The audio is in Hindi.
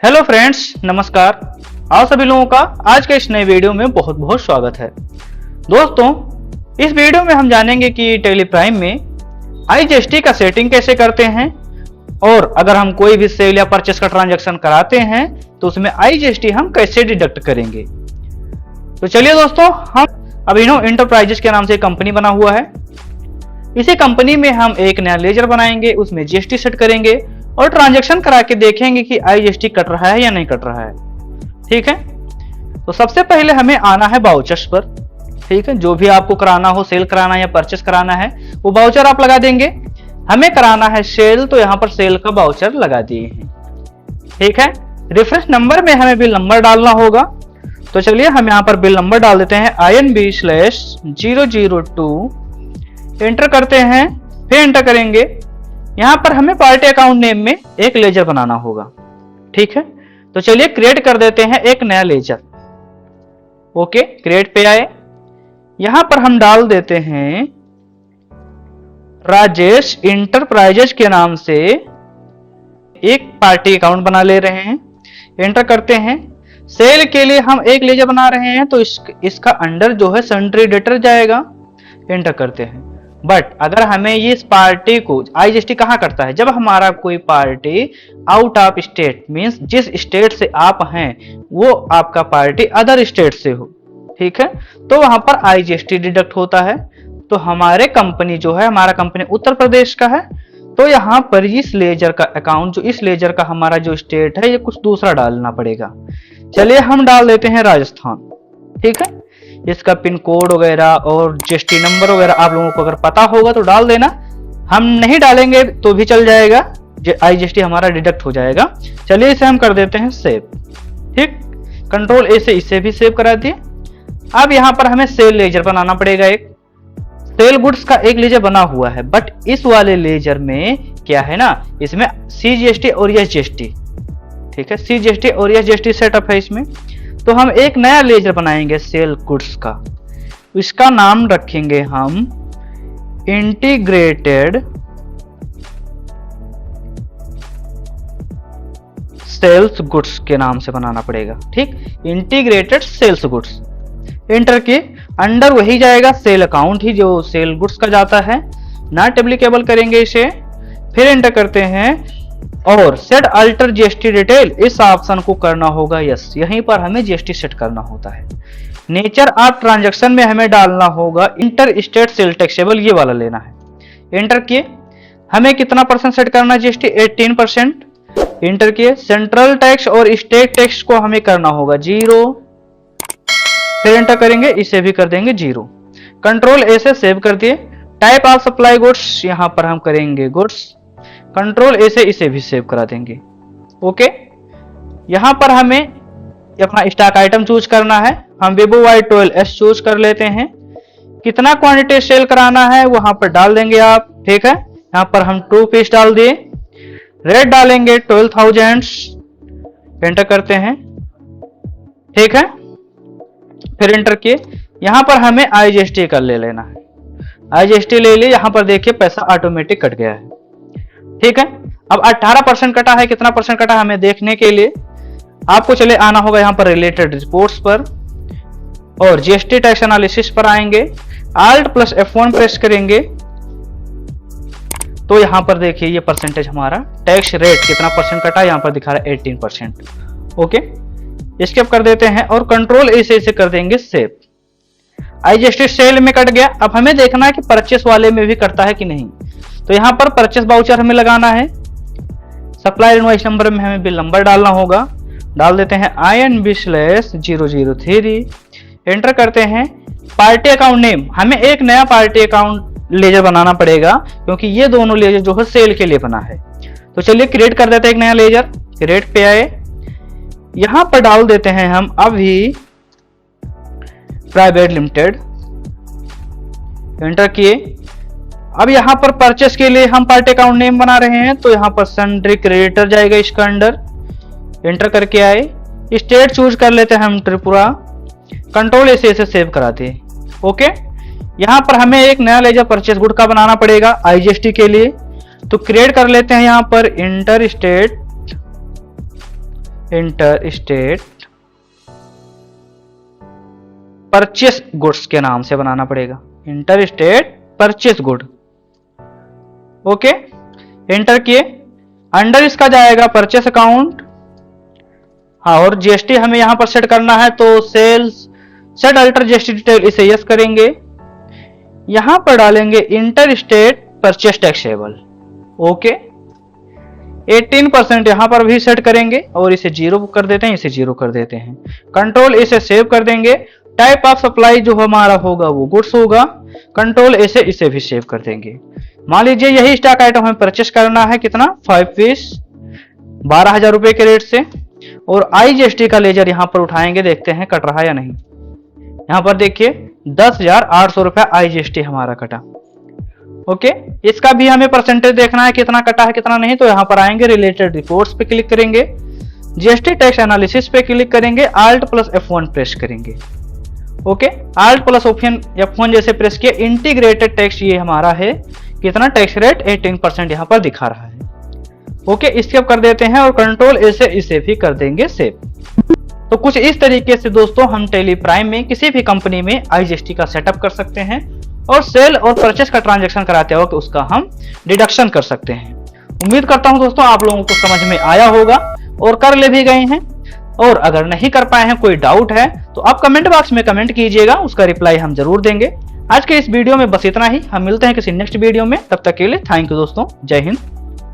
हेलो फ्रेंड्स, नमस्कार। आप सभी लोगों का आज के इस नए वीडियो में बहुत बहुत स्वागत है। दोस्तों, इस वीडियो में हम जानेंगे कि टैली प्राइम में IGST का सेटिंग कैसे करते हैं और अगर हम कोई भी सेल या परचेस का ट्रांजैक्शन कराते हैं तो उसमें IGST हम कैसे डिडक्ट करेंगे। तो चलिए दोस्तों, हम अभिनव इंटरप्राइजेस के नाम से कंपनी बना हुआ है। इसी कंपनी में हम एक नया लेजर बनाएंगे, उसमें GST सेट करेंगे और ट्रांजैक्शन करा के देखेंगे कि IGST कट रहा है या नहीं कट रहा है। ठीक है, तो सबसे पहले हमें आना है बाउचर्स पर। ठीक है, जो भी आपको कराना हो, सेल कराना या परचेस कराना है, वो बाउचर आप लगा देंगे। हमें कराना है सेल, तो यहाँ पर सेल का बाउचर लगा दिए हैं। ठीक है, रेफरेंस नंबर में हमें बिल नंबर डालना होगा। तो चलिए हम यहाँ पर बिल नंबर डाल देते हैं INB/002, एंटर करते हैं, फिर एंटर करेंगे। यहाँ पर हमें पार्टी अकाउंट नेम में एक लेजर बनाना होगा। ठीक है, तो चलिए क्रिएट कर देते हैं एक नया लेजर। ओके, क्रिएट पे आए, यहां पर हम डाल देते हैं राजेश इंटरप्राइजेज के नाम से एक पार्टी अकाउंट बना ले रहे हैं। एंटर करते हैं। सेल के लिए हम एक लेजर बना रहे हैं, तो इसका अंडर जो है सन्ड्री डेटर जाएगा। एंटर करते हैं। बट अगर हमें ये इस पार्टी को IGST कहाँ करता है, जब हमारा कोई party out of state, means जिस स्टेट से आप हैं वो आपका पार्टी अदर स्टेट से हो। ठीक है, तो वहां पर IGST डिडक्ट होता है। तो हमारे कंपनी जो है, हमारा कंपनी उत्तर प्रदेश का है, तो यहाँ पर इस लेजर का अकाउंट, जो इस लेजर का हमारा जो स्टेट है, ये कुछ दूसरा डालना पड़ेगा। चलिए हम डाल देते हैं राजस्थान। ठीक है, इसका पिन कोड वगैरह और GST नंबर वगैरह आप लोगों को अगर पता होगा तो डाल देना। हम नहीं डालेंगे तो भी चल जाएगा, IGST हमारा डिडक्ट हो जाएगा। चलिए इसे हम कर देते हैं सेव। ठीक, कंट्रोल A से इसे भी सेव करा दिए। अब यहाँ पर हमें सेल लेजर बनाना पड़ेगा। एक सेल गुड्स का एक लेजर बना हुआ है, बट इस वाले लेजर में क्या है ना, इसमें CGST और SGST, ठीक है, CGST और SGST सेटअप है इसमें। तो हम एक नया लेजर बनाएंगे सेल गुड्स का। इसका नाम रखेंगे हम इंटीग्रेटेड सेल्स गुड्स के नाम से बनाना पड़ेगा। ठीक, इंटीग्रेटेड सेल्स गुड्स। एंटर किए, अंडर वही जाएगा सेल अकाउंट ही जो सेल गुड्स का जाता है, नॉट एप्लीकेबल करेंगे इसे। फिर एंटर करते हैं और सेट अल्टर GST डिटेल, इस ऑप्शन को करना होगा यस। यहीं पर हमें GST सेट करना होता है। नेचर ऑफ ट्रांजैक्शन में हमें डालना होगा इंटर स्टेट सेल टैक्सेबल, ये वाला लेना है। एंटर किए, हमें कितना परसेंट सेट करना है GST, 18%। एंटर किए, सेंट्रल टैक्स और स्टेट टैक्स को हमें करना होगा 0। फिर एंटर करेंगे, इसे भी कर देंगे 0। कंट्रोल A से सेव कर दिए। टाइप ऑफ सप्लाई गुड्स, यहां पर हम करेंगे गुड्स। कंट्रोल A से इसे भी सेव करा देंगे। ओके, यहां पर हमें अपना स्टॉक आइटम चूज करना है। हम Vivo Y12s चूज कर लेते हैं। कितना क्वांटिटी सेल कराना है वहां पर डाल देंगे आप। ठीक है, यहां पर हम 2 पीस डाल दिए। रेट डालेंगे 12,000। एंटर करते हैं। ठीक है, फिर एंटर किए, यहां पर हमें IGST कर ले लेना है। IGST ले लिए, यहां पर देखिए पैसा ऑटोमेटिक कट गया है। ठीक है, अब 18% कटा है, कितना परसेंट कटा हमें देखने के लिए आपको चले आना होगा यहाँ पर रिलेटेड रिपोर्ट्स पर और GST टैक्स एनालिसिस पर आएंगे। Alt+F1 प्रेस करेंगे तो यहाँ पर देखिए ये परसेंटेज, हमारा टैक्स रेट कितना परसेंट कटा, यहाँ पर दिखा रहा है 18%। ओके, स्किप कर देते हैं और कंट्रोल A से इसे कर देंगे सेव। IGST सेल में कट गया। अब हमें देखना है कि परचेस वाले में भी करता है कि नहीं। तो यहाँ पर परचेस बाउचर हमें लगाना है। सप्लायर इनवॉइस नंबर में हमें बिल नंबर डालना होगा। डाल देते हैं INB/003। एंटर करते हैं। पार्टी अकाउंट नेम, हमें एक नया पार्टी अकाउंट लेजर बनाना पड़ेगा क्योंकि ये दोनों लेजर जो है सेल के लिए बना है। तो चलिए क्रिएट कर देते हैं एक नया लेजर। क्रिएट पे आए, यहां पर डाल देते हैं हम अभी प्राइवेट लिमिटेड। एंटर किए, अब यहाँ पर परचेस के लिए हम पार्टी अकाउंट नेम बना रहे हैं, तो यहाँ पर सन्ड्री क्रेडिटर जाएगा इसका अंडर। एंटर करके आए, स्टेट चूज कर लेते हैं हम त्रिपुरा। कंट्रोल A से इसे सेव कराते हैं। ओके, यहाँ पर हमें एक नया लेजर परचेस गुड का बनाना पड़ेगा IGST के लिए। तो क्रिएट कर लेते हैं यहाँ पर inter state inter state purchase goods के नाम से बनाना पड़ेगा, inter state purchase good. Okay, enter किए। अंडर इसका जाएगा परचेस अकाउंट। हाँ, और जीएसटी हमें यहां पर सेट करना है, तो sales set alter GST detail, इसे यस करेंगे। यहां पर डालेंगे inter state purchase taxable. Okay, 18% यहां पर भी सेट करेंगे और इसे 0 कर देते हैं, इसे 0 कर देते हैं। कंट्रोल इसे सेव कर देंगे। टाइप ऑफ सप्लाई जो हमारा होगा वो गुड्स होगा। कंट्रोल इसे भी सेव कर देंगे। मान लीजिए यही स्टॉक आइटम हमें परचेस करना है, कितना 5 पीस 12,000 रुपए के रेट से। और आईजीएसटी का लेजर यहां पर उठाएंगे, देखते हैं कट रहा है या नहीं। यहां पर देखिए 10,800 रुपया आईजीएसटी हमारा कटा। ओके, इसका भी हमें परसेंटेज देखना है कितना कटा है कितना नहीं, तो यहां पर आएंगे रिलेटेड रिपोर्ट्स पे क्लिक करेंगे, जीएसटी टैक्स एनालिसिस पे क्लिक करेंगे, Alt + F1 प्रेस करेंगे। ओके, Alt + F1 जैसे प्रेस किया, इंटीग्रेटेड टैक्स ये हमारा है, कितना टैक्स रेट 18% यहां पर दिखा रहा है। ओके, स्किप कर देते हैं और कंट्रोल इसे भी कर देंगे सेव। तो कुछ इस तरीके से दोस्तों हम टैली प्राइम में किसी भी कंपनी में आईजीएसटी का सेटअप कर सकते हैं और सेल और परचेस का ट्रांजैक्शन कराते वक्त उसका हम डिडक्शन कर सकते हैं। उम्मीद करता हूं दोस्तों आप लोगों को समझ में आया होगा और कर ले भी गए हैं। और अगर नहीं कर पाए हैं, कोई डाउट है, तो आप कमेंट बॉक्स में कमेंट कीजिएगा, उसका रिप्लाई हम जरूर देंगे। आज के इस वीडियो में बस इतना ही, हम मिलते हैं किसी नेक्स्ट वीडियो में, तब तक के लिए थैंक यू दोस्तों, जय हिंद।